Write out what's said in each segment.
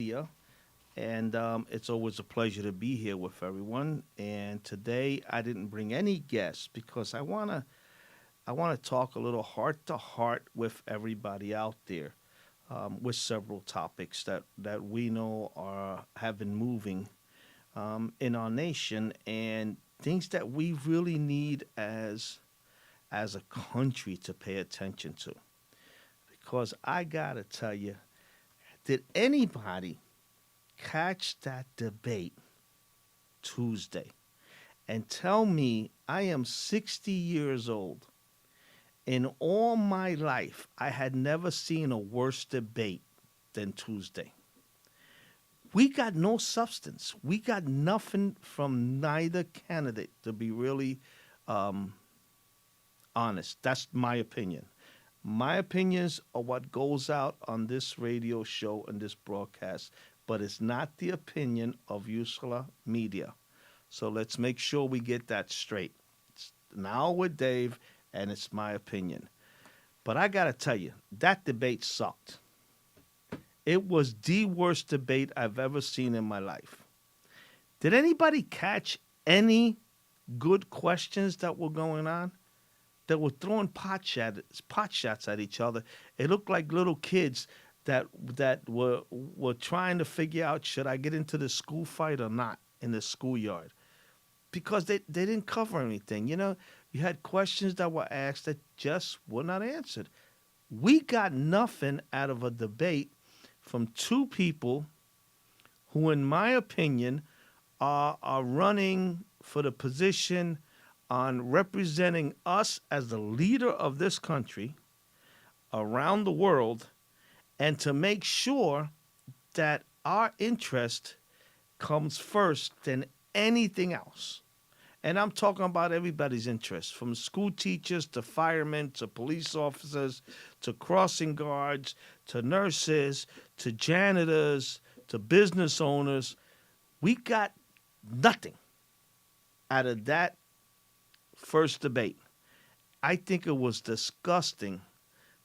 Media, and it's always a pleasure to be here with everyone. And today I didn't bring any guests because I wanna talk a little heart to heart with everybody out there, with several topics that we know are have been moving in our nation and things that we really need as a country to pay attention to. Because I gotta tell you, did anybody catch that debate Tuesday and tell me I am 60 years old? In all my life, I had never seen a worse debate than Tuesday. We got no substance. We got nothing from neither candidate, to be really um, honest. That's my opinion. My opinions are what goes out on this radio show and this broadcast, but it's not the opinion of Usula Media. So let's make sure we get that straight. It's now with Dave, and it's my opinion. But I got to tell you, that debate sucked. It was the worst debate I've ever seen in my life. Did anybody catch any good questions that were going on? That were throwing pot shots at each other. It looked like little kids that were trying to figure out, should I get into the school fight or not in the schoolyard, because they didn't cover anything. You had questions that were asked that just were not answered. We got nothing out of a debate from two people who, in my opinion, are running for the position on representing us as the leader of this country around the world, and to make sure that our interest comes first than anything else. And I'm talking about everybody's interest, from school teachers to firemen to police officers to crossing guards to nurses to janitors to business owners. We got nothing out of that first debate. I think it was disgusting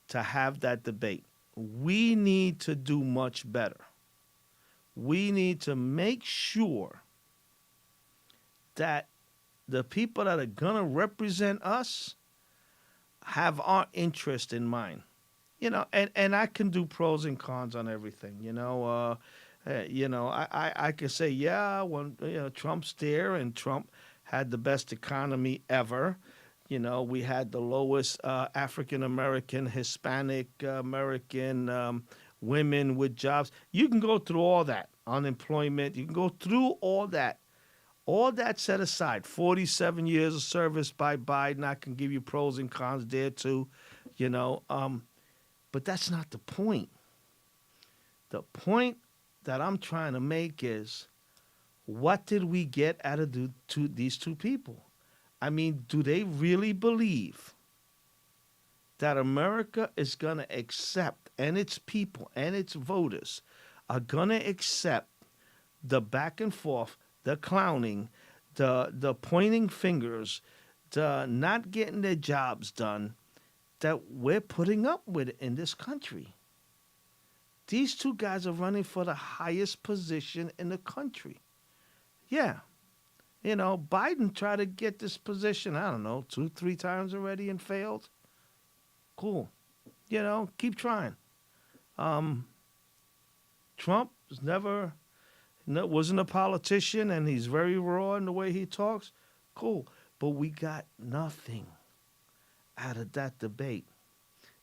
to have that debate. We need to do much better. We need to make sure that the people that are going to represent us have our interest in mind. And I can do pros and cons on everything. I can say, yeah, when Trump's there and Trump had the best economy ever. We had the lowest African American, Hispanic American women with jobs. You can go through all that. Unemployment, you can go through all that. All that set aside, 47 years of service by Biden. I can give you pros and cons there too, you know. But that's not the point. The point that I'm trying to make is, what did we get out of these two people? I mean, do they really believe that America is going to accept, and its people and its voters are going to accept the back and forth, the clowning, the pointing fingers, the not getting their jobs done that we're putting up with in this country? These two guys are running for the highest position in the country. Yeah. Biden tried to get this position, I don't know, 2, 3 times already and failed. Cool. Keep trying. Um, Trump was never, wasn't a politician, and he's very raw in the way he talks. Cool. But we got nothing out of that debate.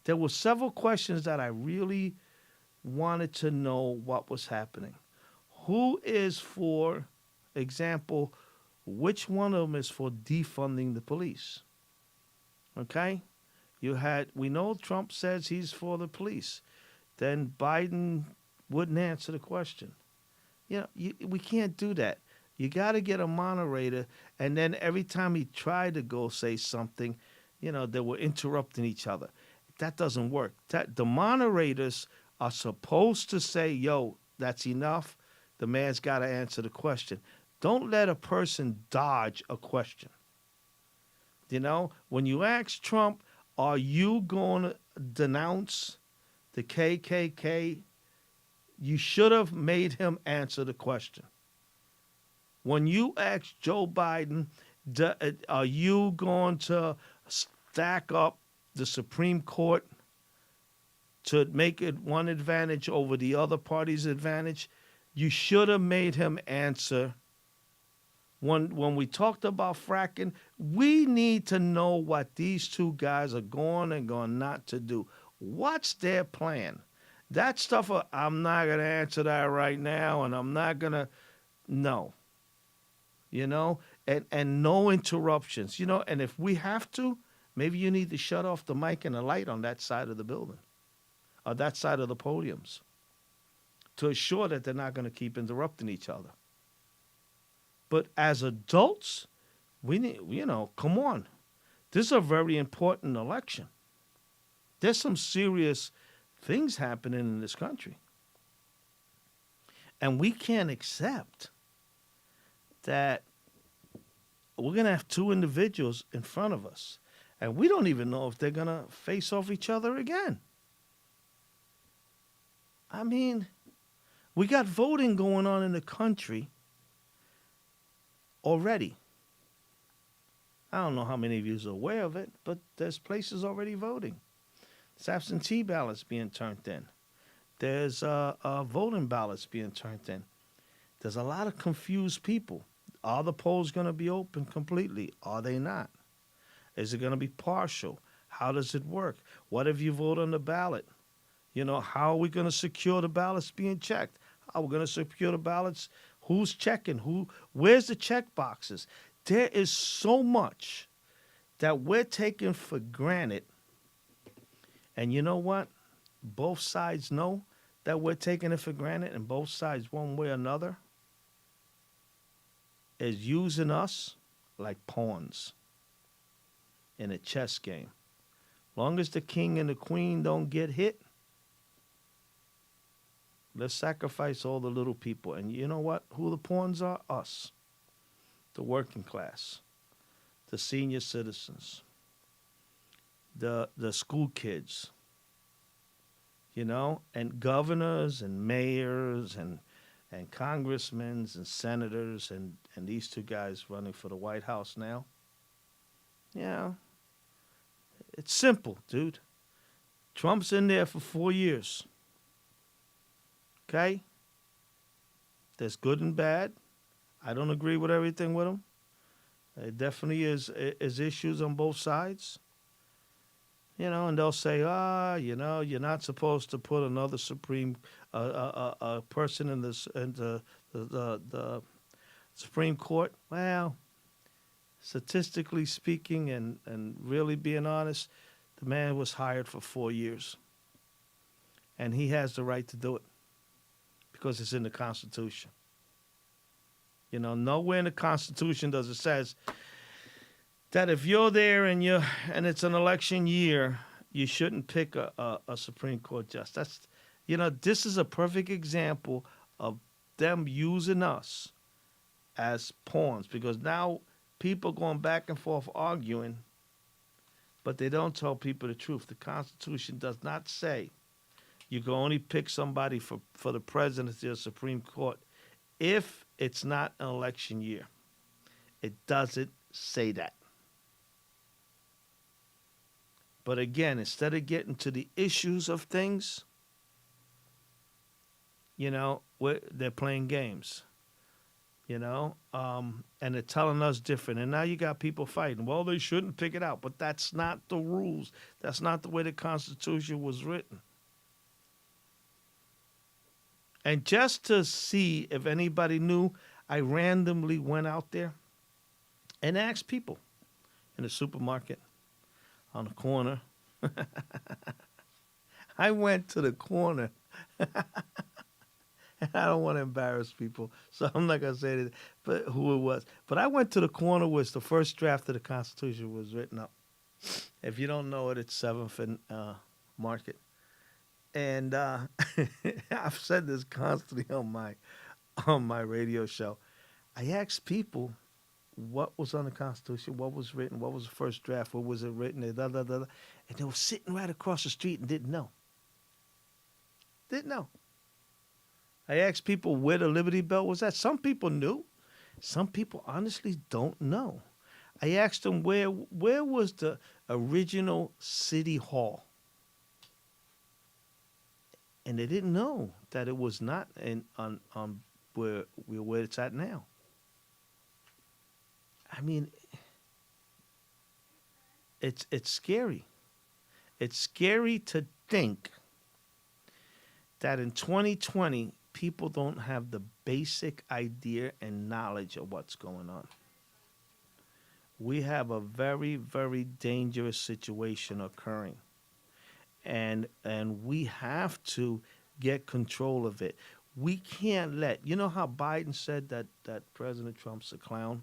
There were several questions that I really wanted to know what was happening. Who is, for example, which one of them is for defunding the police? Okay? We know Trump says he's for the police. Then Biden wouldn't answer the question. We can't do that. You got to get a moderator, and then every time he tried to go say something, they were interrupting each other. That doesn't work. The moderators are supposed to say, yo, that's enough. The man's got to answer the question. Don't let a person dodge a question. When you ask Trump, are you going to denounce the KKK You should have made him answer the question. When you asked Joe Biden, are you going to stack up the Supreme Court to make it one advantage over the other party's advantage? You should have made him answer. When we talked about fracking, we need to know what these two guys are going and going not to do. What's their plan? That stuff, I'm not going to answer that right now, and I'm not going to, no, and no interruptions, and if we have to, maybe you need to shut off the mic and the light on that side of the building or that side of the podiums to assure that they're not going to keep interrupting each other. But as adults, we need, come on. This is a very important election. There's some serious things happening in this country. And we can't accept that we're going to have two individuals in front of us, and we don't even know if they're going to face off each other again. I mean, we got voting going on in the country already. I don't know how many of you are aware of it, but there's places already voting. There's absentee ballots being turned in. There's voting ballots being turned in. There's a lot of confused people. Are the polls going to be open completely? Are they not? Is it going to be partial? How does it work? What if you vote on the ballot? How are we going to secure the ballots being checked? How are we going to secure the ballots? Who's checking? Where's the check boxes? There is so much that we're taking for granted. And you know what? Both sides know that we're taking it for granted, and both sides, one way or another, is using us like pawns in a chess game. Long as the king and the queen don't get hit, let's sacrifice all the little people. And you know what? Who the pawns are? Us. The working class. The senior citizens. The school kids. And governors and mayors and congressmen and senators and these two guys running for the White House now. Yeah. It's simple, dude. Trump's in there for 4 years. Okay? There's good and bad. I don't agree with everything with him. There definitely is issues on both sides. And they'll say, you're not supposed to put another Supreme person in the Supreme Court. Well, statistically speaking and really being honest, the man was hired for 4 years. And he has the right to do it because it's in the Constitution. Nowhere in the Constitution does it says that if you're there and it's an election year, you shouldn't pick a Supreme Court justice. This is a perfect example of them using us as pawns, because now people going back and forth arguing, but they don't tell people the truth. The Constitution does not say you can only pick somebody for the presidency of the Supreme Court if it's not an election year. It doesn't say that. But again, instead of getting to the issues of things, they're playing games, and they're telling us different. And now you got people fighting. Well, they shouldn't pick it out. But that's not the rules. That's not the way the Constitution was written. And just to see if anybody knew, I randomly went out there and asked people in the supermarket, on the corner. I went to the corner. And I don't want to embarrass people, so I'm not going to say that, but who it was. But I went to the corner where the first draft of the Constitution was written up. If you don't know it, it's 7th and Market. And I've said this constantly on my radio show. I asked people what was on the Constitution, what was written, what was the first draft, what was it written, and they were sitting right across the street and didn't know. Didn't know. I asked people where the Liberty Bell was at. Some people knew. Some people honestly don't know. I asked them where was the original city hall, and they didn't know that it was not in on where it's at now. I mean, it's scary. It's scary to think that in 2020 people don't have the basic idea and knowledge of what's going on. We have a very very dangerous situation occurring, and we have to get control of it. We can't let, you know how Biden said that President Trump's a clown.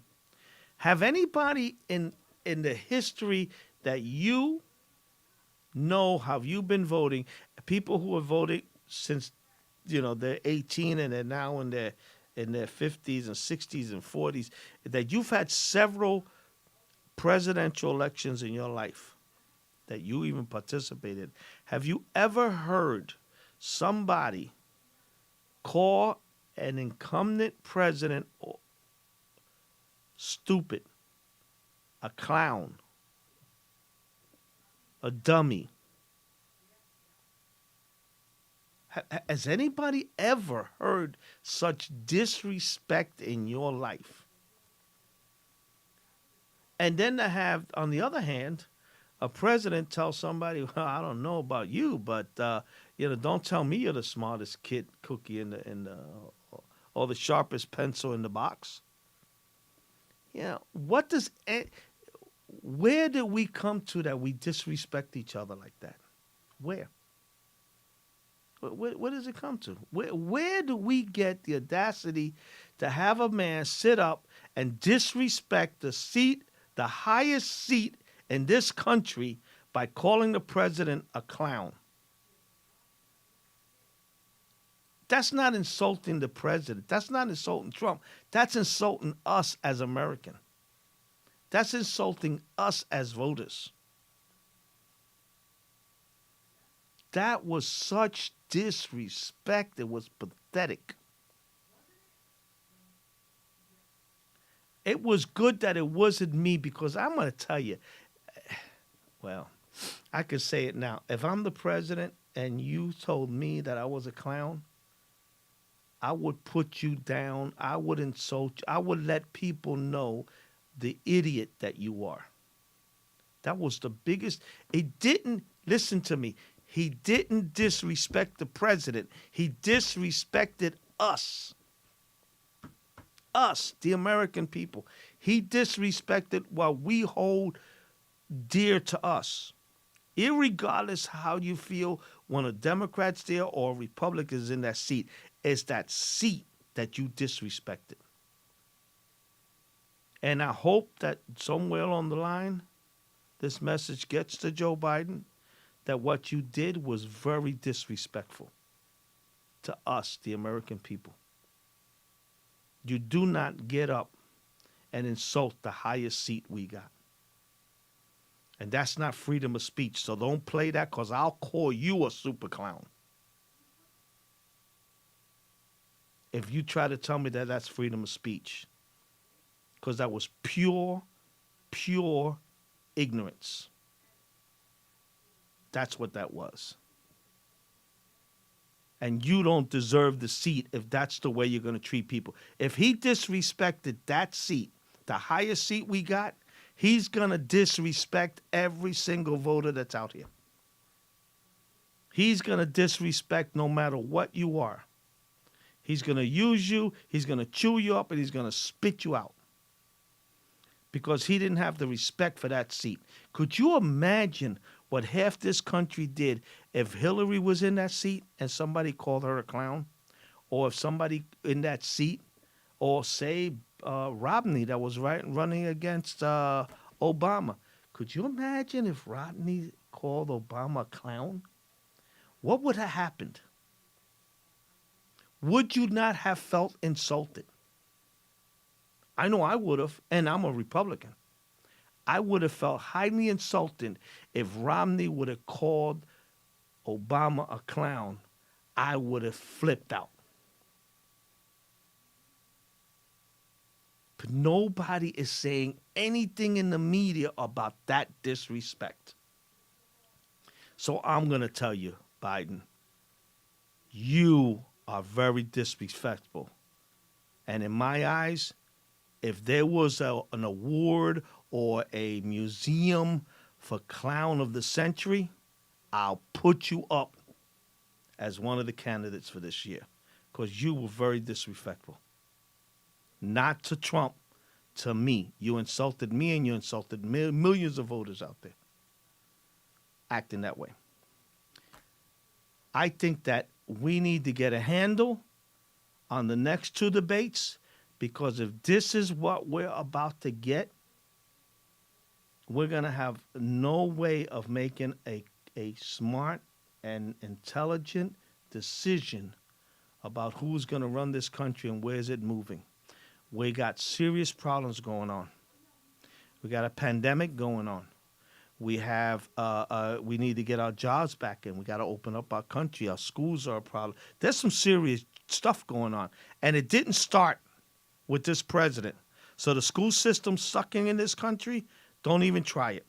Have anybody in the history that you know, have you been voting, people who have voted since, they're 18 and they're now in their 50s and 60s and 40s, that you've had several presidential elections in your life that you even participated? Have you ever heard somebody call an incumbent president stupid, a clown, a dummy? Has anybody ever heard such disrespect in your life? And then to have, on the other hand, a president tell somebody, "Well, I don't know about you, but don't tell me you're the smartest kid cookie in the or the sharpest pencil in the box." What does where did we come to that we disrespect each other like that? Where? Where does it come to? Where do we get the audacity to have a man sit up and disrespect the highest seat in this country, by calling the president a clown? That's not insulting the president. That's not insulting Trump. That's insulting us as Americans. That's insulting us as voters. That was such disrespect. It was pathetic. It was good that it wasn't me, because I'm going to tell you, well, I could say it now. If I'm the president and you told me that I was a clown, I would put you down. I would insult you. I would let people know the idiot that you are. That was the biggest. It didn't, listen to me, he didn't disrespect the president. He disrespected us. Us, the American people. He disrespected what we hold dear to us. Irregardless how you feel when a Democrat's there or a Republican is in that seat, it's that seat that you disrespected. And I hope that somewhere along the line, this message gets to Joe Biden, that what you did was very disrespectful to us, the American people. You do not get up and insult the highest seat we got. And that's not freedom of speech. So don't play that, because I'll call you a super clown if you try to tell me that that's freedom of speech. Because that was pure ignorance. That's what that was. And you don't deserve the seat if that's the way you're going to treat people. If he disrespected that seat, the highest seat we got, he's going to disrespect every single voter that's out here. He's going to disrespect no matter what you are. He's going to use you, he's going to chew you up, and he's going to spit you out. Because he didn't have the respect for that seat. Could you imagine what half this country did if Hillary was in that seat and somebody called her a clown? Or if somebody in that seat, or say Romney that was running against Obama. Could you imagine if Romney called Obama a clown? What would have happened? Would you not have felt insulted? I know I would have, and I'm a Republican. I would have felt highly insulted if Romney would have called Obama a clown. I would have flipped out. But nobody is saying anything in the media about that disrespect. So I'm going to tell you, Biden, you are very disrespectful. And in my eyes, if there was an award or a museum for Clown of the Century, I'll put you up as one of the candidates for this year because you were very disrespectful. Not to Trump, to me. You insulted me and you insulted millions of voters out there acting that way. I think that we need to get a handle on the next two debates because if this is what we're about to get, we're going to have no way of making a smart and intelligent decision about who's going to run this country and where's it moving. We got serious problems going on. We got a pandemic going on. We have we need to get our jobs back in. We got to open up our country. Our schools are a problem. There's some serious stuff going on, and it didn't start with this president. So the school system sucking in this country, don't even try it.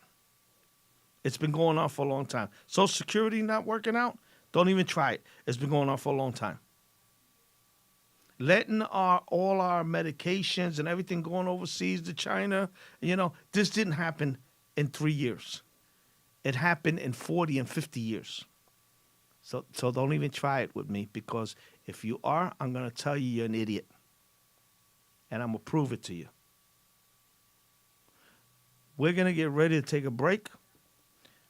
It's been going on for a long time. Social Security not working out, don't even try it. It's been going on for a long time. Letting all our medications and everything going overseas to China, this didn't happen in 3 years. It happened in 40 and 50 years. So don't even try it with me because if you are, I'm going to tell you you're an idiot. And I'm going to prove it to you. We're going to get ready to take a break.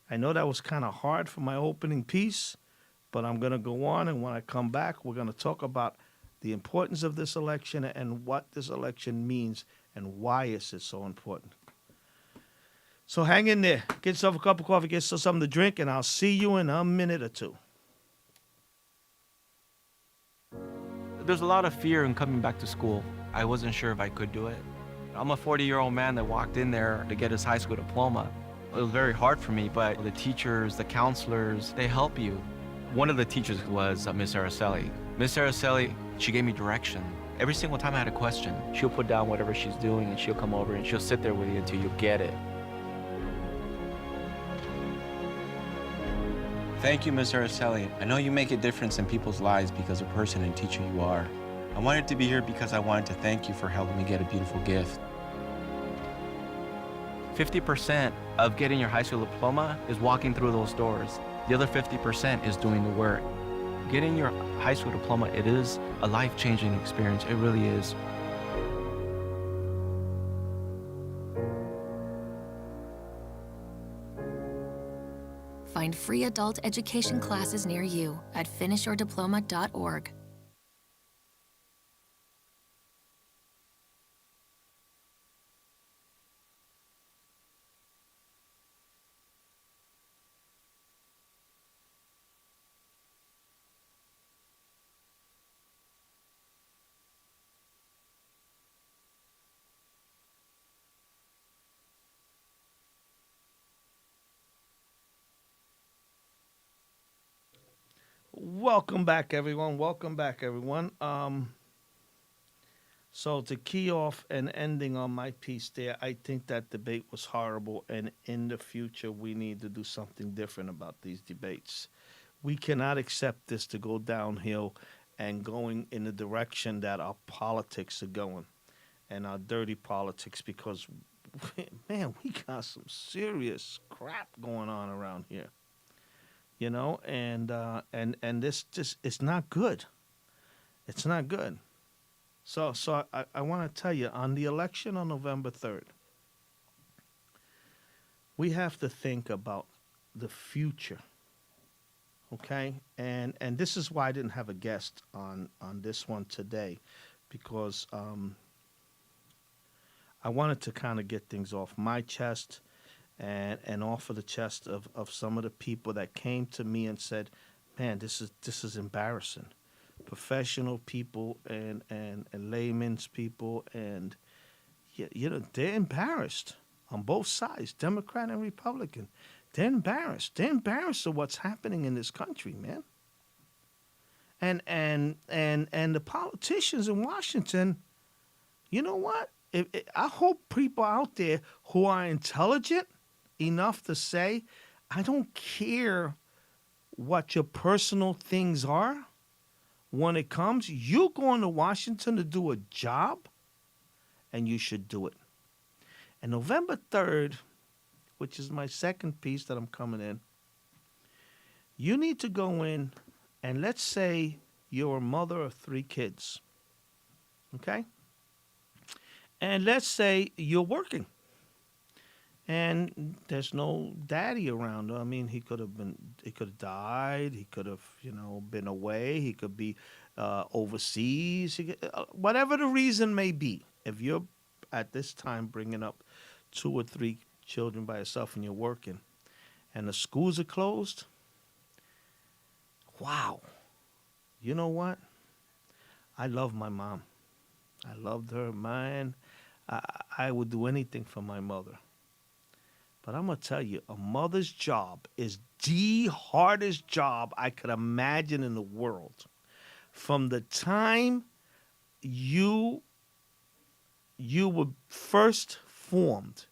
I know that was kind of hard for my opening piece, but I'm going to go on. And when I come back, we're going to talk about the importance of this election and what this election means and why is it so important. So hang in there. Get yourself a cup of coffee, get yourself something to drink, and I'll see you in a minute or two. There's a lot of fear in coming back to school. I wasn't sure if I could do it. I'm a 40-year-old man that walked in there to get his high school diploma. It was very hard for me, but the teachers, the counselors, they help you. One of the teachers was Miss Araceli. Miss Araceli, she gave me direction. Every single time I had a question, she'll put down whatever she's doing and she'll come over and she'll sit there with you until you get it. Thank you, Ms. Araceli. I know you make a difference in people's lives because of the person and teacher you are. I wanted to be here because I wanted to thank you for helping me get a beautiful gift. 50% of getting your high school diploma is walking through those doors. The other 50% is doing the work. Getting your high school diploma, it is a life-changing experience. It really is. Find free adult education classes near you at finishyourdiploma.org. Welcome back, everyone. Welcome back, everyone. So to key off and ending on my piece there, I think that debate was horrible, and in the future, we need to do something different about these debates. We cannot accept this to go downhill and going in the direction that our politics are going and our dirty politics because, man, we got some serious crap going on around here. And this just it's not good. It's not good. So I want to tell you, on the election on November 3rd, we have to think about the future. Okay? And this is why I didn't have a guest on this one today, because I wanted to kind of get things off my chest and off of the chest of some of the people that came to me and said, man, this is embarrassing. Professional people and layman's people, and they're embarrassed on both sides, Democrat and Republican. They're embarrassed. They're embarrassed of what's happening in this country, man. And the politicians in Washington, you know what? I hope people out there who are intelligent enough to say, I don't care what your personal things are. When it comes, you're going to Washington to do a job, and you should do it. And November 3rd, which is my second piece that I'm coming in, you need to go in, and let's say you're a mother of 3 kids, okay? And let's say you're working, and there's no daddy around. I mean, he could have died. He could have, been away. He could be overseas. Whatever the reason may be. If you're at this time bringing up 2 or 3 children by yourself and you're working, and the schools are closed, wow. You know what? I love my mom. I loved her, man. I would do anything for my mother. But I'm going to tell you, a mother's job is the hardest job I could imagine in the world. From the time you were first formed,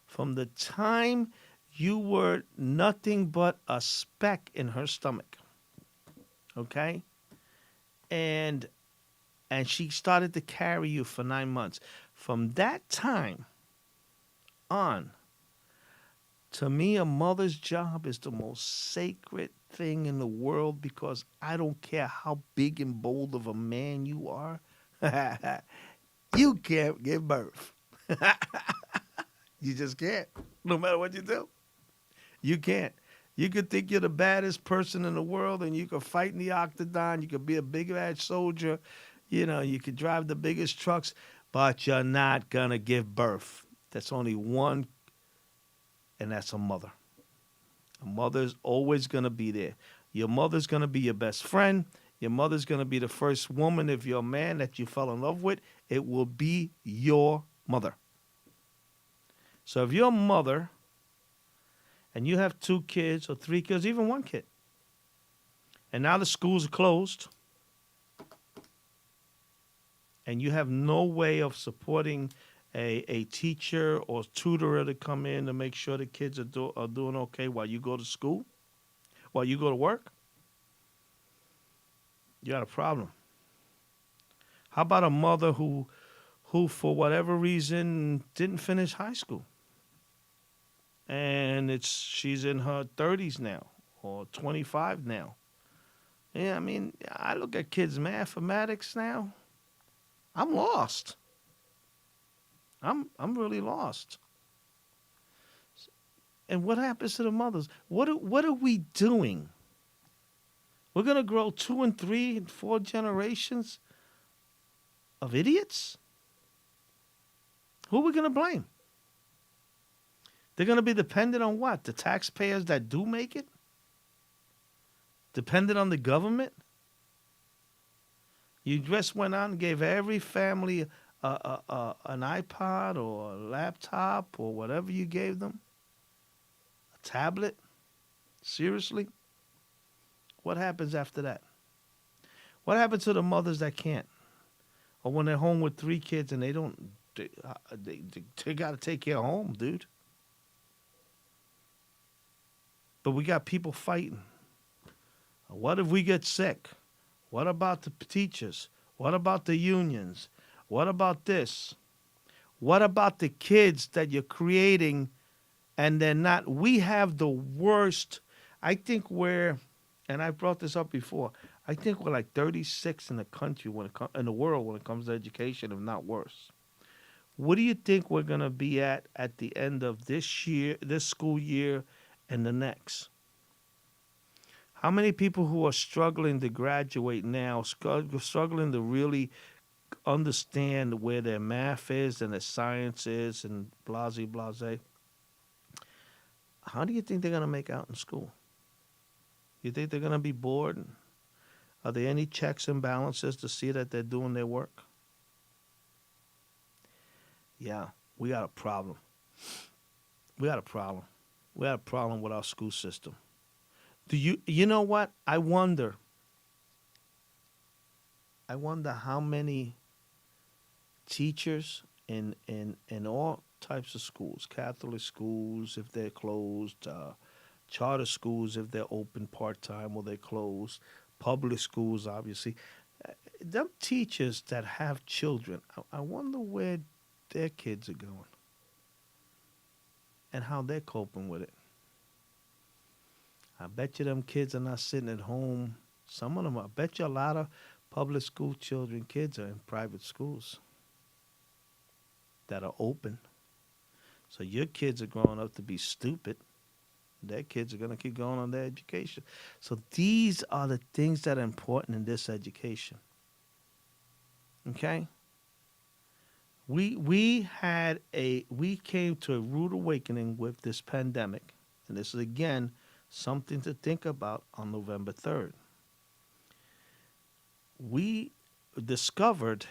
from the time you were nothing but a speck in her stomach, okay? And she started to carry you for 9 months. From that time on, to me, a mother's job is the most sacred thing in the world, because I don't care how big and bold of a man you are, you can't give birth. You just can't, no matter what you do. You can't. You could think you're the baddest person in the world, and you could fight in the octagon. You could be a big bad soldier. You could drive the biggest trucks, but you're not going to give birth. That's only one, and that's a mother. A mother's always going to be there. Your mother's going to be your best friend. Your mother's going to be the first woman, if you're a man, that you fell in love with. It will be your mother. So if you're a mother and you have 2 kids or 3 kids, even 1 kid, and now the schools are closed, and you have no way of supporting a teacher or tutor to come in to make sure the kids are doing okay while you go to school, while you go to work, you got a problem. How about a mother who for whatever reason didn't finish high school, and she's in her 30s now or 25 now? Yeah, I mean, I look at kids' mathematics now. I'm lost. I'm really lost. And what happens to the mothers? What are we doing? We're gonna grow 2 and 3 and 4 generations of idiots? Who are we gonna blame? They're gonna be dependent on what? The taxpayers that do make it? Dependent on the government? You just went out and gave every family an iPod or a laptop or whatever you gave them, a tablet. Seriously? What happens after that? What happens to the mothers that can't? Or when they're home with 3 kids and they got to take care of home, dude. But we got people fighting. What if we get sick? What about the teachers? What about the unions? What about this? What about the kids that you're creating and they're not? We have the worst. I think and I brought this up before, I think we're like 36 in the country in the world when it comes to education, if not worse. What do you think we're going to be at the end of this school year and the next? How many people who are struggling to graduate now, struggling to really understand where their math is and their science is and blase, how do you think they're going to make out in school? You think they're going to be bored? Are there any checks and balances to see that they're doing their work? Yeah, we got a problem. We got a problem. We got a problem with our school system. You know what? I wonder how many teachers in all types of schools, Catholic schools if they're closed, charter schools if they're open part time or they're closed, public schools obviously. Them teachers that have children, I wonder where their kids are going and how they're coping with it. I bet you them kids are not sitting at home. Some of them, I bet you a lot of public school children, kids are in private schools that are open. So your kids are growing up to be stupid. Their kids are going to keep going on their education. So these are the things that are important in this education. Okay? We came to a rude awakening with this pandemic. And this is again something to think about on November 3rd. We discovered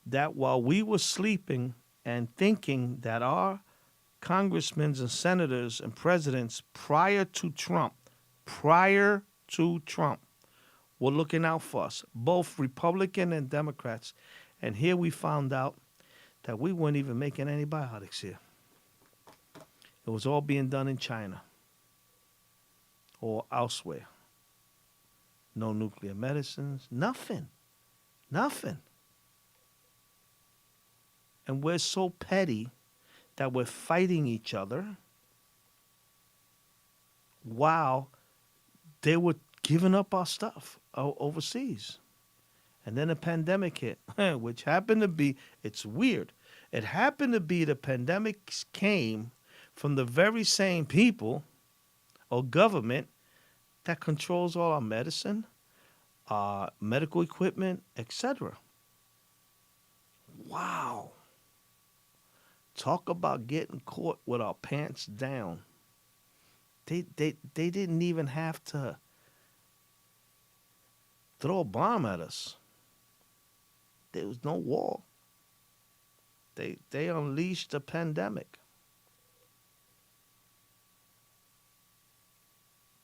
that while we were sleeping and thinking that our congressmen and senators and presidents prior to Trump, were looking out for us, both Republican and Democrats. And here we found out that we weren't even making antibiotics here. It was all being done in China or elsewhere. No nuclear medicines, nothing. And we're so petty that we're fighting each other while they were giving up our stuff overseas. And then a pandemic hit, which happened to be, it's weird. It happened to be the pandemic came from the very same people or government that controls all our medicine, medical equipment, etc. Wow. Talk about getting caught with our pants down. They didn't even have to throw a bomb at us. There was no war. They unleashed a pandemic.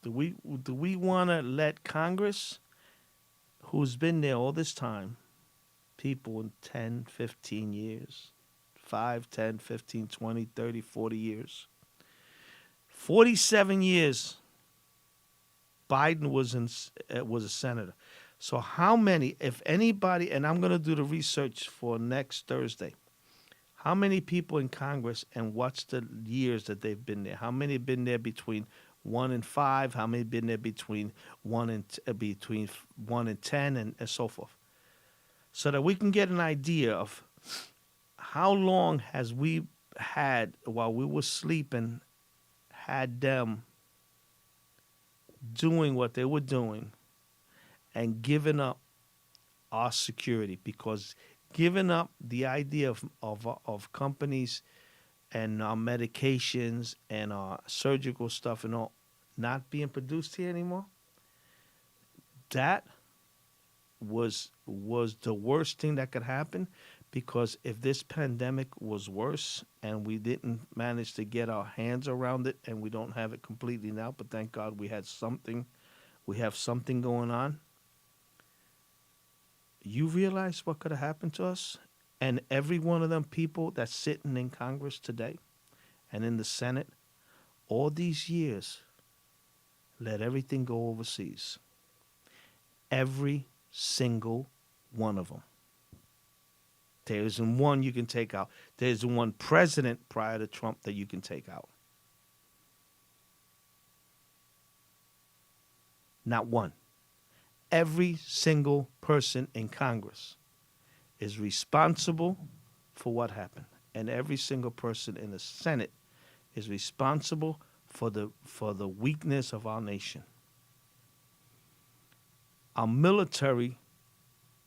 Do we want to let Congress, who's been there all this time, people in 10, 15 years, 5, 10, 15, 20, 30, 40 years, 47 years, Biden was a senator. So how many, if anybody, and I'm going to do the research for next Thursday, how many people in Congress and what's the years that they've been there? How many have been there between 1 and 5? How many have been there between 1 and 10 and so forth? So that we can get an idea of how long has we had, while we were sleeping, had them doing what they were doing and giving up our security, because giving up the idea of companies and our medications and our surgical stuff and all not being produced here anymore, that was the worst thing that could happen. Because if this pandemic was worse and we didn't manage to get our hands around it, and we don't have it completely now, but thank God we have something going on. You realize what could have happened to us? And every one of them people that's sitting in Congress today and in the Senate, all these years, let everything go overseas. Every single one of them. There isn't one you can take out. There isn't one president prior to Trump that you can take out. Not one. Every single person in Congress is responsible for what happened. And every single person in the Senate is responsible for the weakness of our nation. Our military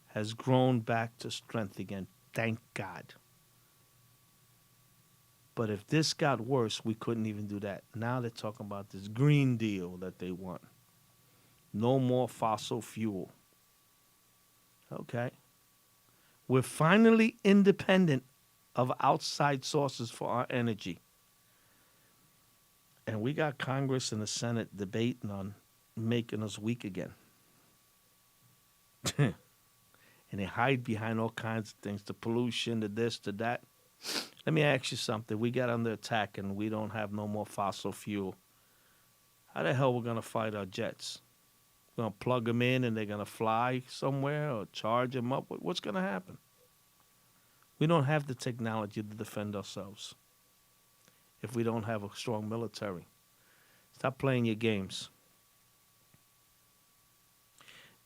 has grown back to strength again. Thank God. But if this got worse, we couldn't even do that. Now they're talking about this Green Deal that they want. No more fossil fuel. Okay. We're finally independent of outside sources for our energy. And we got Congress and the Senate debating on making us weak again. And they hide behind all kinds of things, the pollution, the this, the that. Let me ask you something. We got under attack and we don't have no more fossil fuel. How the hell we're going to fight our jets? We're going to plug them in and they're going to fly somewhere or charge them up? What's going to happen? We don't have the technology to defend ourselves if we don't have a strong military. Stop playing your games.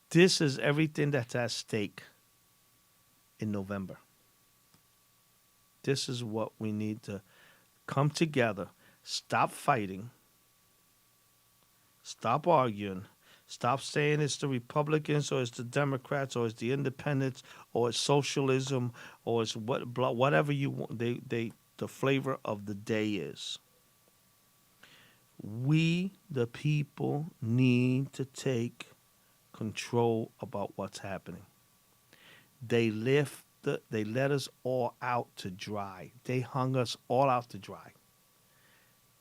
This is everything that's at stake in November. This is what we need to come together, stop fighting, stop arguing, stop saying it's the Republicans or it's the Democrats or it's the independents or it's socialism or it's whatever you want. The flavor of the day is. We, the people, need to take control about what's happening. They let us all out to dry. They hung us all out to dry.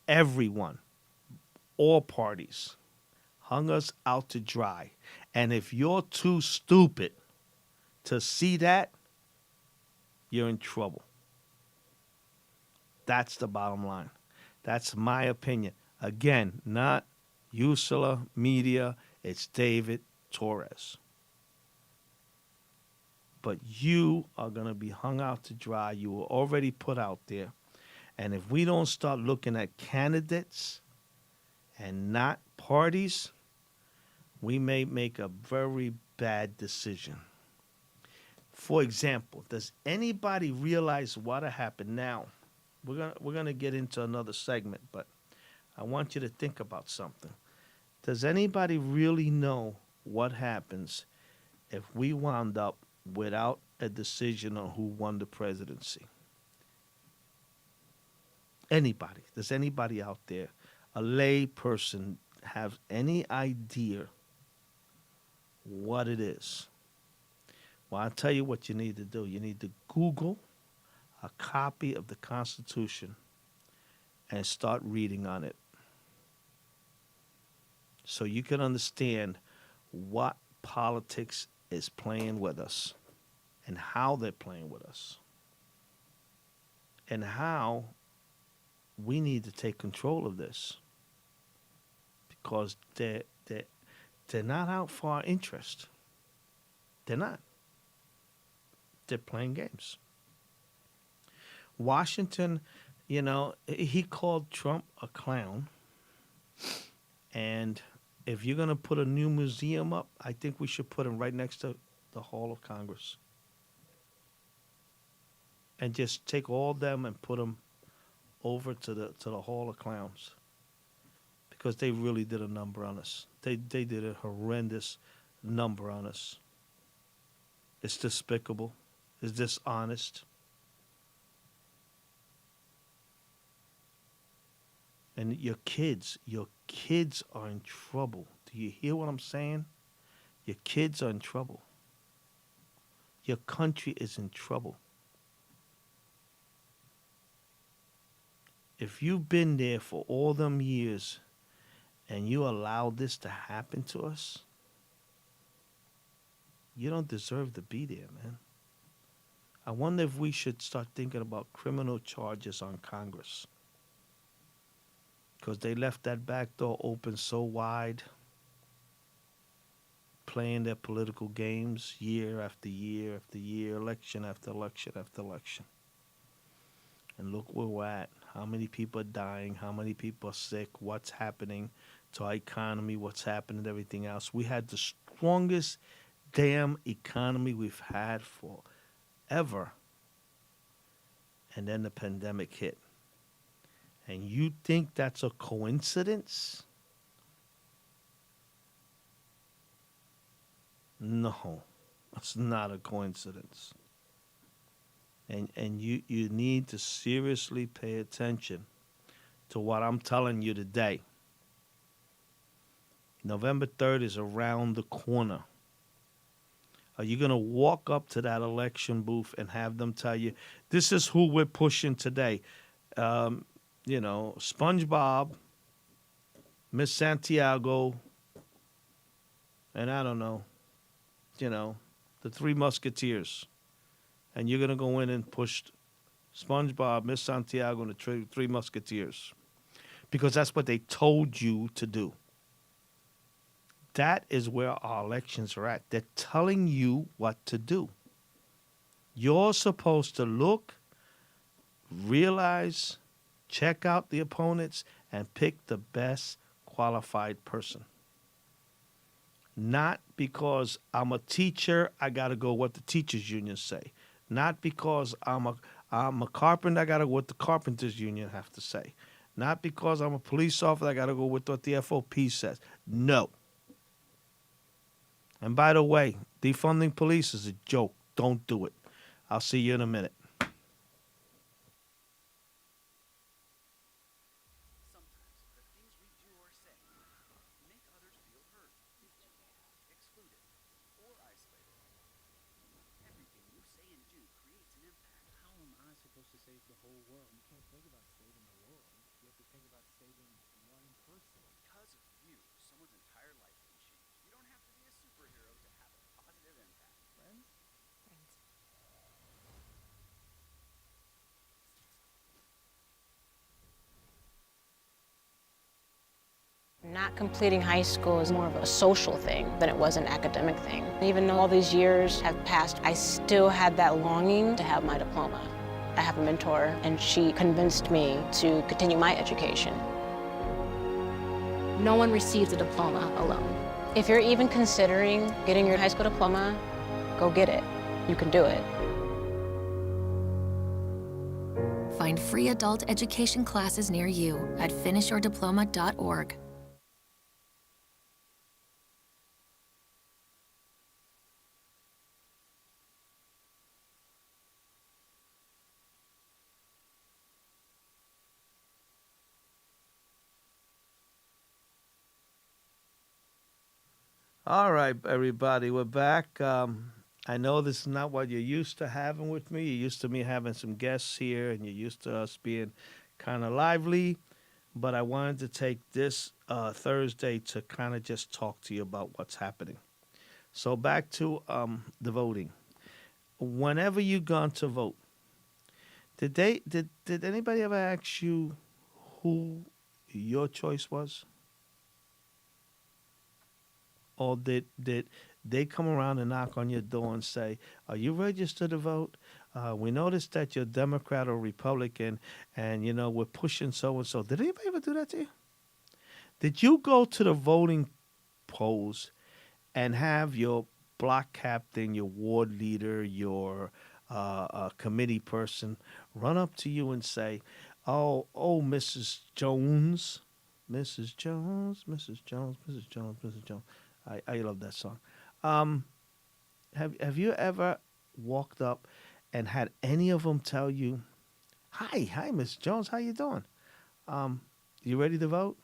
Everyone, all parties, hung us out to dry. And if you're too stupid to see that, you're in trouble. That's the bottom line. That's my opinion. Again, not Ursula Media, it's David Torres. But you are going to be hung out to dry. You were already put out there. And if we don't start looking at candidates and not parties, we may make a very bad decision. For example, does anybody realize what happened now? We're gonna get into another segment, but I want you to think about something. Does anybody really know what happens if we wound up without a decision on who won the presidency? Anybody? Does anybody out there, a lay person, have any idea what it is? Well, I'll tell you what you need to do. You need to Google a copy of the Constitution and start reading on it so you can understand what politics is playing with us and how they're playing with us and how we need to take control of this because they're not out for our interest. They're not. They're playing games. Washington, he called Trump a clown. And if you're going to put a new museum up, I think we should put him right next to the Hall of Congress. And just take all of them and put them over to the Hall of Clowns. Because they really did a number on us. They did a horrendous number on us. It's despicable. It's dishonest. And your kids are in trouble. Do you hear what I'm saying? Your kids are in trouble. Your country is in trouble. If you've been there for all them years and you allow this to happen to us, you don't deserve to be there, man. I wonder if we should start thinking about criminal charges on Congress. Because they left that back door open so wide, playing their political games year after year after year, election after election after election. And look where we're at. How many people are dying? How many people are sick? What's happening to our economy? What's happening to everything else? We had the strongest damn economy we've had forever. And then the pandemic hit. And you think that's a coincidence? No, it's not a coincidence. And you need to seriously pay attention to what I'm telling you today. November 3rd is around the corner. Are you going to walk up to that election booth and have them tell you, this is who we're pushing today? SpongeBob, Miss Santiago, and I don't know, the Three Musketeers, and you're going to go in and push SpongeBob, Miss Santiago, and the Three Musketeers because that's what they told you to do. That is where our elections are at. They're telling you what to do. You're supposed to look, realize, check out the opponents, and pick the best qualified person. Not because I'm a teacher, I got to go what the teachers union say. Not because I'm a carpenter, I got to go what the carpenters union have to say. Not because I'm a police officer, I got to go with what the FOP says. No. And by the way, defunding police is a joke. Don't do it. I'll see you in a minute. Not completing high school is more of a social thing than it was an academic thing. Even though all these years have passed, I still had that longing to have my diploma. I have a mentor, and she convinced me to continue my education. No one receives a diploma alone. If you're even considering getting your high school diploma, go get it. You can do it. Find free adult education classes near you at finishyourdiploma.org. All right, everybody, we're back. I know this is not what you're used to having with me. You're used to me having some guests here, and you're used to us being kind of lively. But I wanted to take this Thursday to kind of just talk to you about what's happening. So back to the voting. Whenever you gone to vote, did anybody ever ask you who your choice was? Or did they come around and knock on your door and say, "Are you registered to vote? We noticed that you're Democrat or Republican, and we're pushing so and so." Did anybody ever do that to you? Did you go to the voting polls and have your block captain, your ward leader, your committee person run up to you and say, "Oh, Mrs. Jones, Mrs. Jones, Mrs. Jones, Mrs. Jones, Mrs. Jones." I love that song. Have you ever walked up and had any of them tell you, "Hi, Miss Jones, how you doing? You ready to vote?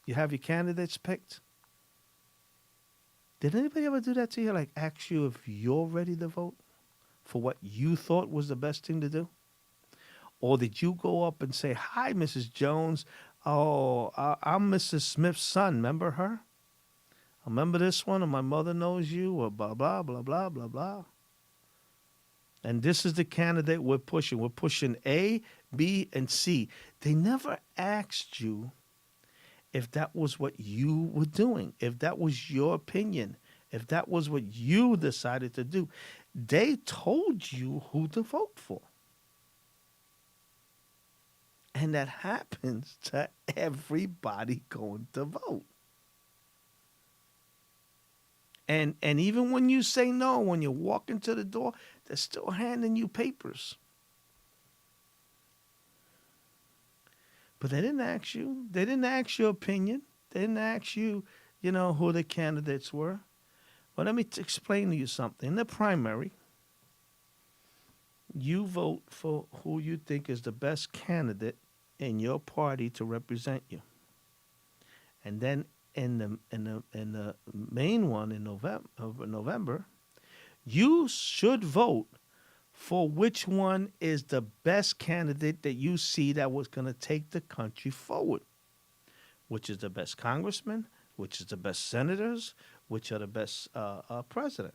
You have your candidates picked?" Did anybody ever do that to you? Like ask you if you're ready to vote for what you thought was the best thing to do? Or did you go up and say, "Hi, Mrs. Jones. Oh, I'm Mrs. Smith's son. Remember her? Remember this one, or my mother knows you, or blah, blah, blah, blah, blah, blah." And this is the candidate we're pushing. We're pushing A, B, and C. They never asked you if that was what you were doing, if that was your opinion, if that was what you decided to do. They told you who to vote for. And that happens to everybody going to vote. And even when you say no, when you walk into the door, they're still handing you papers. But they didn't ask you. They didn't ask your opinion. They didn't ask you, who the candidates were. But let me explain to you something. In the primary, you vote for who you think is the best candidate in your party to represent you. And then in the main one in November, you should vote for which one is the best candidate that you see that was going to take the country forward. Which is the best congressman, which is the best senators, which are the best president.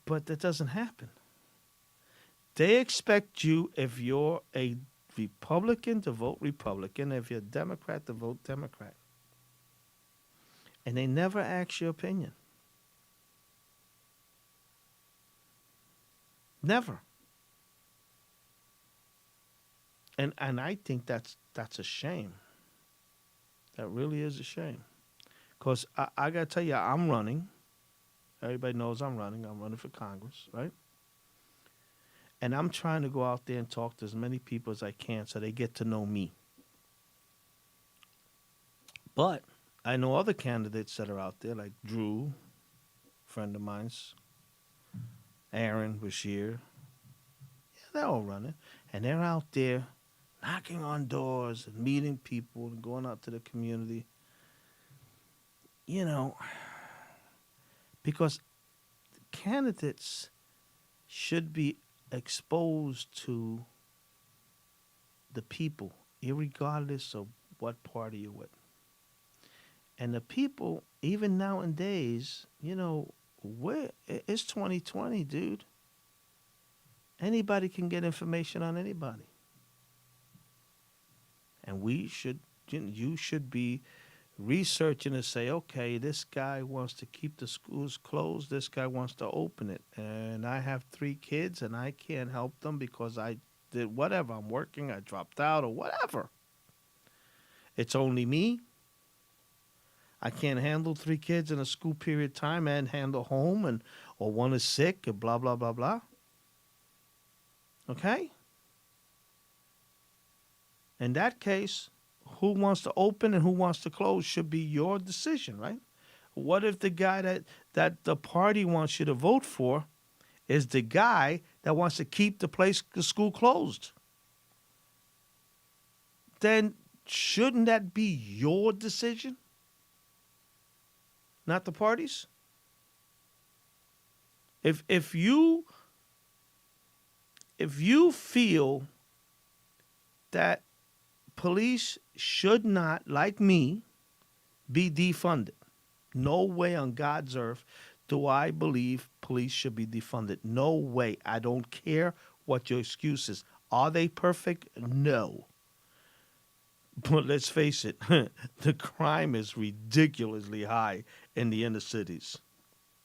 But that doesn't happen. They expect you, if you're a Republican, to vote Republican, if you're a Democrat, to vote Democrat. And they never ask your opinion. Never. And I think that's a shame. That really is a shame. Because I got to tell you, I'm running. Everybody knows I'm running. I'm running for Congress, right? And I'm trying to go out there and talk to as many people as I can so they get to know me. But I know other candidates that are out there, like Drew, friend of mine's, Aaron, Bashir. Yeah, they're all running. And they're out there knocking on doors and meeting people and going out to the community. You know, because candidates should be exposed to the people, irregardless of what party you're with. And the people, even nowadays, you know, it's 2020, dude. Anybody can get information on anybody. And you should be researching to say, okay, this guy wants to keep the schools closed. This guy wants to open it. And I have 3 kids and I can't help them because I did whatever. I'm working, I dropped out or whatever. It's only me. I can't handle 3 kids in a school period of time and handle home or one is sick and blah, blah, blah, blah. Okay? In that case, who wants to open and who wants to close should be your decision, right? What if the guy that the party wants you to vote for is the guy that wants to keep the school closed? Then shouldn't that be your decision? Not the party's? If you feel that police should not, like me, be defunded. No way on God's earth do I believe police should be defunded. No way. I don't care what your excuse is. Are they perfect? No. But let's face it, the crime is ridiculously high in the inner cities.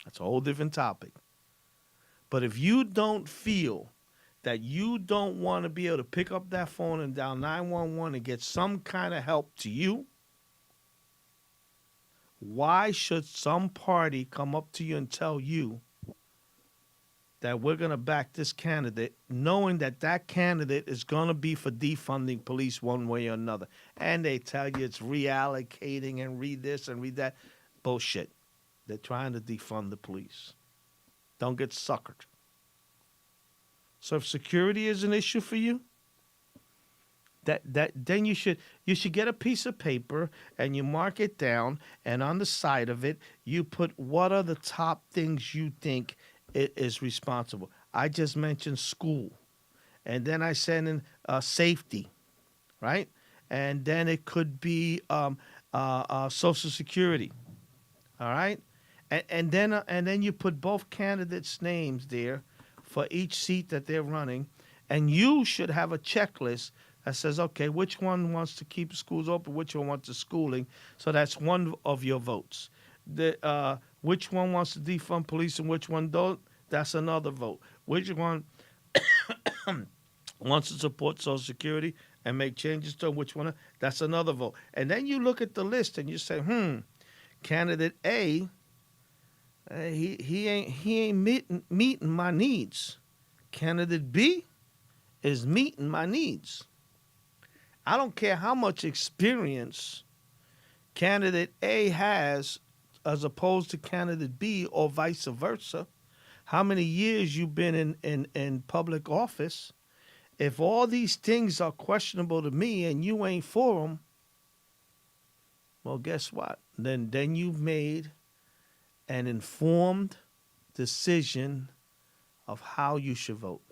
That's a whole different topic. But if you don't feel that you don't want to be able to pick up that phone and dial 911 and get some kind of help to you, why should some party come up to you and tell you that we're going to back this candidate, knowing that that candidate is going to be for defunding police one way or another? And they tell you it's reallocating and read this and read that. Bullshit. They're trying to defund the police. Don't get suckered. So if security is an issue for you, then you should get a piece of paper and you mark it down, and on the side of it you put what are the top things you think is responsible. I just mentioned school, and then I send in safety, right? And then it could be Social Security, all right? And then you put both candidates' names there for each seat that they're running, and you should have a checklist that says, okay, which one wants to keep schools open, which one wants the schooling, so that's one of your votes. Which one wants to defund police and which one don't, that's another vote. Which one wants to support Social Security and make changes to which one, that's another vote. And then you look at the list and you say, candidate A, he ain't meeting my needs. Candidate B is meeting my needs. I don't care how much experience candidate A has as opposed to candidate B or vice versa, how many years you've been in public office. If all these things are questionable to me and you ain't for them, well, guess what? Then you've made an informed decision of how you should vote.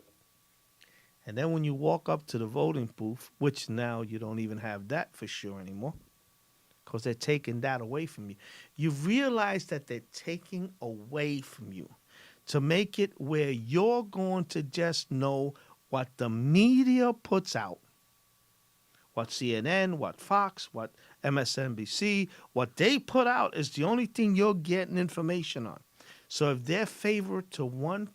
And then when you walk up to the voting booth, which now you don't even have that for sure anymore, because they're taking that away from you. You realize that they're taking away from you. to make it where you're going to just know what the media puts out, what CNN, what Fox, what MSNBC, what they put out is the only thing you're getting information on. So if they're favored to one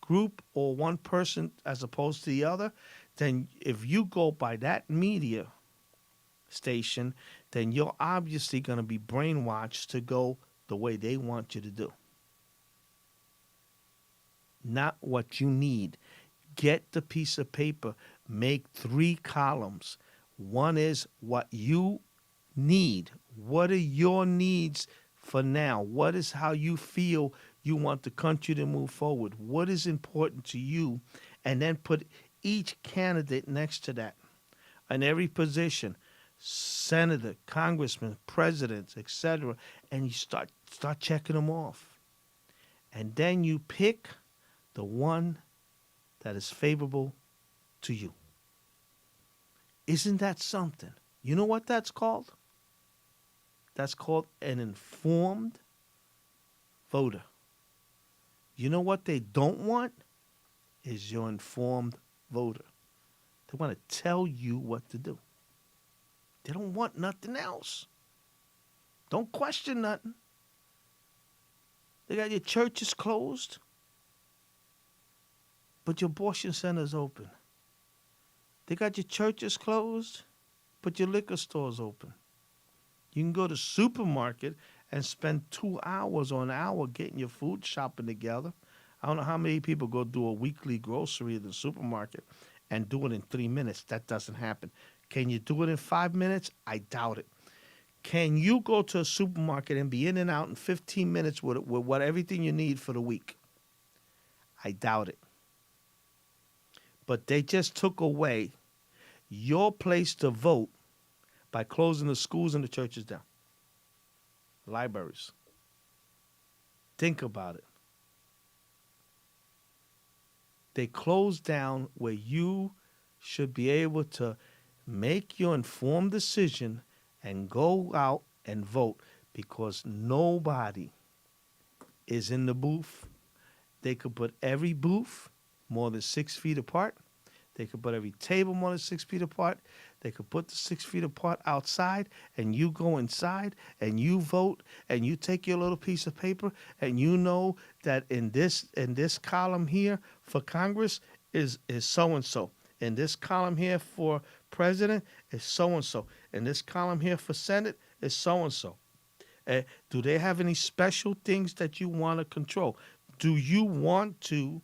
group or one person as opposed to the other, then if you go by that media station, then you're obviously going to be brainwashed to go the way they want you to do. Not what you need. Get the piece of paper, make 3 columns. One is what you need. What are your needs for now? What is how you feel you want the country to move forward? What is important to you? And then put each candidate next to that in every position, senator, congressman, presidents, etc. And you start checking them off. And then you pick the one that is favorable to you. Isn't that something? You know what that's called? That's called an informed voter. You know what they don't want? Is your informed voter. They want to tell you what to do. They don't want nothing else. Don't question nothing. They got your churches closed, but your abortion center's open. They got your churches closed, but your liquor store's open. You can go to the supermarket and spend 2 hours or an hour getting your food shopping together. I don't know how many people go do a weekly grocery at the supermarket and do it in 3 minutes. That doesn't happen. Can you do it in 5 minutes? I doubt it. Can you go to a supermarket and be in and out in 15 minutes with what everything you need for the week? I doubt it. But they just took away your place to vote by closing the schools and the churches down. Libraries. Think about it. They closed down where you should be able to make your informed decision and go out and vote, because nobody is in the booth. They could put every booth more than 6 feet apart. They could put every table more than 6 feet apart. They could put the 6 feet apart outside, and you go inside and you vote and you take your little piece of paper and you know that in this column here for Congress is so and so. In this column here for president is so and so. In this column here for Senate is so and so. Do they have any special things that you want to control? Do you want to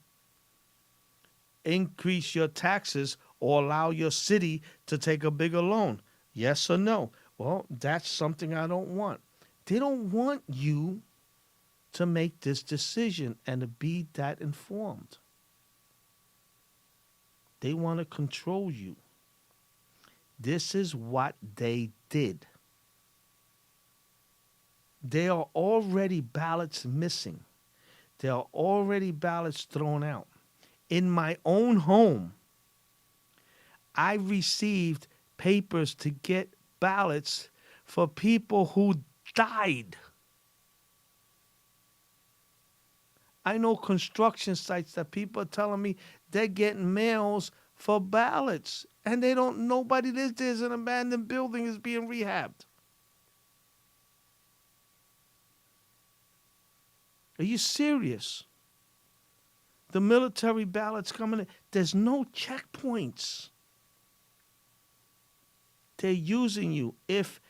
increase your taxes or allow your city to take a bigger loan? Yes or no? Well, that's something I don't want. They don't want you to make this decision and to be that informed. They want to control you. This is what they did. There are already ballots missing. There are already ballots thrown out. In my own home, I received papers to get ballots for people who died. I know construction sites that people are telling me they're getting mails for ballots, and they don't, nobody, there's an abandoned building is being rehabbed. Are you serious? The military ballots coming in, there's no checkpoints. They're using you. If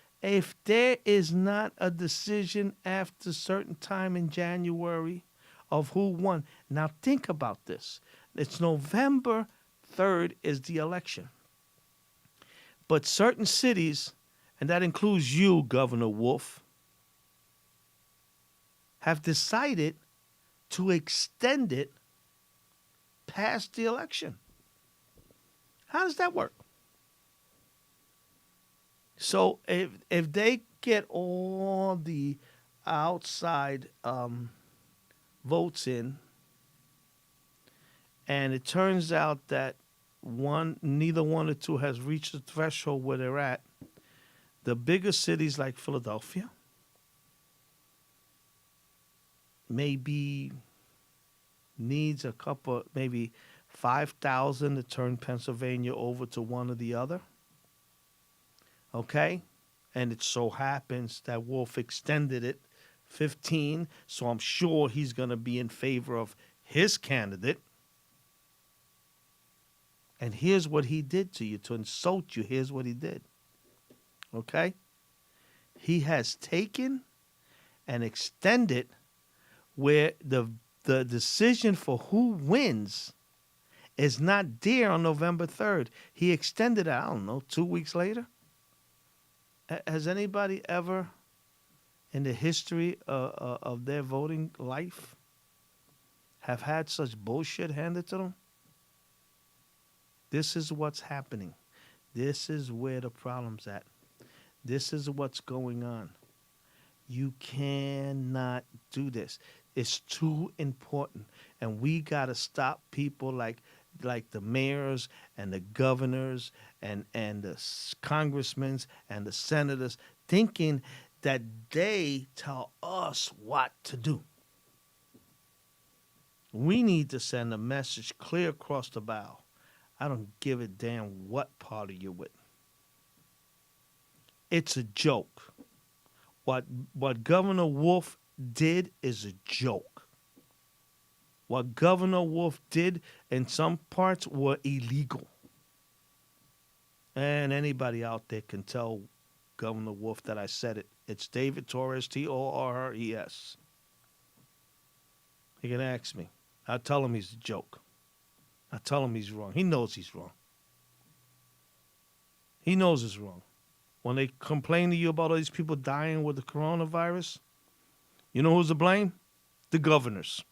there is not a decision after a certain time in January of who won, now think about this. It's November 3rd is the election. But certain cities, and that includes you, Governor Wolf, have decided to extend it past the election. How does that work? So if they get all the outside votes in, and it turns out that neither one or two has reached the threshold where they're at, the bigger cities like Philadelphia, maybe needs a couple, maybe 5,000 to turn Pennsylvania over to one or the other. Okay? And it so happens that Wolf extended it 15, so I'm sure he's going to be in favor of his candidate. And here's what he did to you to insult you. Here's what he did. Okay? He has taken and extended where the decision for who wins is not there on November 3rd. He extended it, I don't know, 2 weeks later. Has anybody ever in the history of their voting life have had such bullshit handed to them? This is what's happening. This is where the problem's at. This is what's going on. You cannot do this. It's too important. And we got to stop people like the mayors and the governors and the congressmen and the senators thinking that they tell us what to do. We need to send a message clear across the bow. I don't give a damn what party you're with. It's a joke. What Governor Wolf did is a joke. What Governor Wolf did in some parts were illegal. And anybody out there can tell Governor Wolf that I said it. It's David Torres, Torres. He can ask me. I'll tell him he's a joke. I'll tell him he's wrong. He knows he's wrong. He knows it's wrong. When they complain to you about all these people dying with the coronavirus, you know who's to blame? The governors.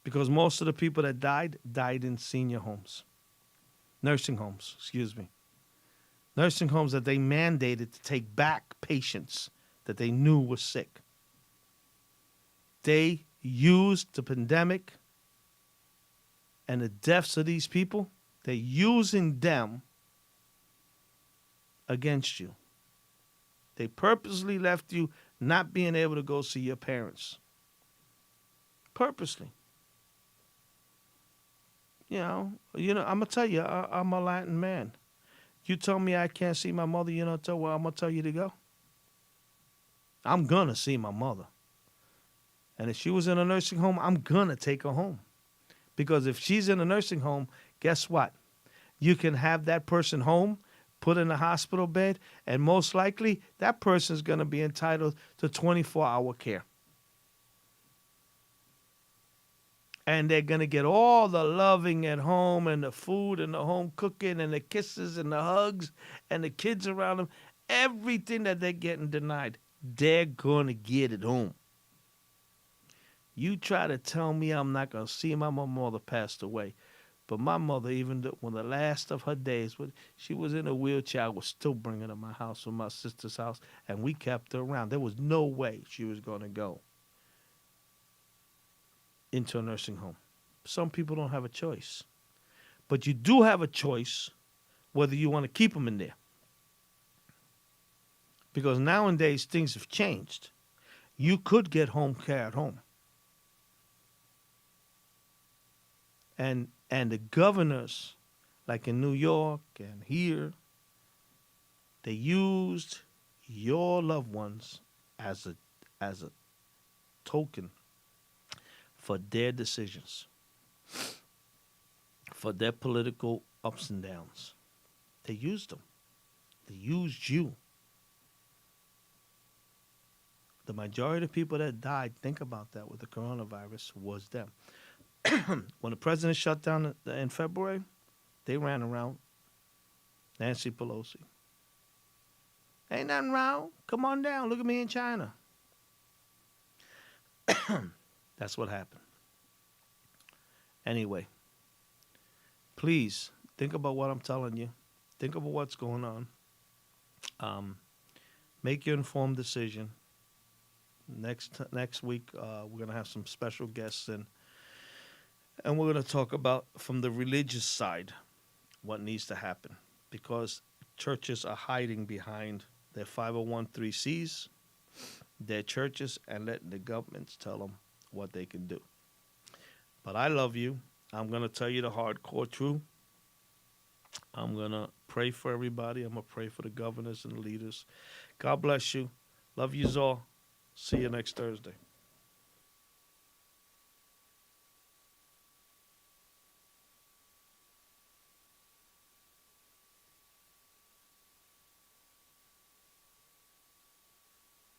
Because most of the people that died in senior homes. Nursing homes, excuse me. Nursing homes that they mandated to take back patients that they knew were sick. They used the pandemic and the deaths of these people, they're using them against you. They purposely left you not being able to go see your parents. Purposely. You know, I'm going to tell you, I'm a Latin man. You tell me I can't see my mother, I'm going to tell you to go. I'm going to see my mother. And if she was in a nursing home, I'm going to take her home. Because if she's in a nursing home, guess what? You can have that person home, put in a hospital bed, and most likely that person is going to be entitled to 24-hour care. And they're going to get all the loving at home and the food and the home cooking and the kisses and the hugs and the kids around them. Everything that they're getting denied, they're going to get at home. You try to tell me I'm not going to see my mother passed away. But my mother, even when the last of her days, when she was in a wheelchair, I was still bringing her to my house or my sister's house, and we kept her around. There was no way she was going to go into a nursing home. Some people don't have a choice. But you do have a choice whether you want to keep them in there. Because nowadays, things have changed. You could get home care at home. And the governors, like in New York and here, they used your loved ones as a token for their decisions, for their political ups and downs. They used them. They used you. The majority of the people that died, think about that, with the coronavirus was them. When the president shut down in February, they ran around Nancy Pelosi. Ain't nothing wrong. Come on down. Look at me in China. That's what happened. Anyway, please think about what I'm telling you. Think about what's going on. Make your informed decision. Next week, we're going to have some special guests in. And we're going to talk about, from the religious side, what needs to happen. Because churches are hiding behind their 501(c)(3)s. their churches and letting the governments tell them what they can do. But I love you. I'm going to tell you the hardcore truth. I'm going to pray for everybody. I'm going to pray for the governors and the leaders. God bless you. Love you all. See you next Thursday.